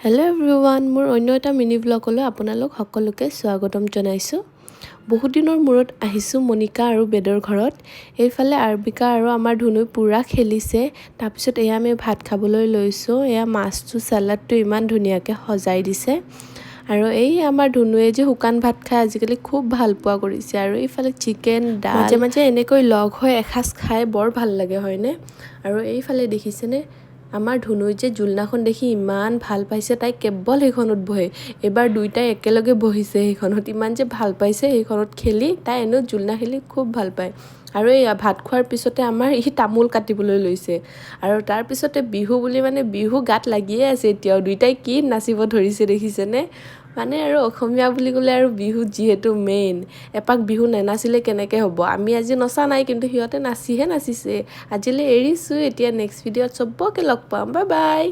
Hello' everyone, মোৰ অন্য এটা মিনি ব্লগলৈ আপোনালোক সকলোকে স্বাগতম জনাইছোঁ। বহুত দিনৰ মূৰত আহিছোঁ মনিকা আৰু বেদৰ ঘৰত। এইফালে আৰবিকা আৰু আমাৰ ধুনুই পুৰা খেলিছে। তাৰপিছত এয়া আমি ভাত খাবলৈ লৈছোঁ। এয়া মাছটো চালাডটো ইমান ধুনীয়াকৈ সজাই দিছে। আৰু এই আমাৰ ধুনুৱে যে শুকান ভাত খাই আজিকালি খুব ভাল পোৱা কৰিছে। আৰু এইফালে চিকেন, ডাল মাজে মাজে এনেকৈ লগ হৈ এসাঁজ খাই বৰ ভাল লাগে হয়নে? আৰু এইফালে দেখিছেনে আমাৰ ধুনুই যে জোলনাখন দেখি ইমান ভাল পাইছে, তাই কেৱল সেইখনত বহে। এইবাৰ দুইটাই একেলগে বহিছে সেইখনত, ইমান যে ভাল পাইছে সেইখনত খেলি। তাই এনেও জোলনা খেলি খুব ভাল পায়। আৰু এই ভাত খোৱাৰ পিছতে আমাৰ তামোল কাটিবলৈ লৈছে। আৰু তাৰপিছতে বিহু বুলি মানে বিহু গাত লাগিয়ে আছে এতিয়াও। দুইটাই কি নাচিব ধৰিছে দেখিছেনে? মানে আৰু অসমীয়া বুলি ক'লে আৰু বিহু যিহেতু মেইন, এপাক বিহু নেনাচিলে কেনেকৈ হ'ব। আমি আজি নচা নাই, কিন্তু সিহঁতে নাচিছে। আজিলৈ এৰিছোঁ, এতিয়া নেক্সট ভিডিঅ'ত চবকে লগ পাম। Bye bye.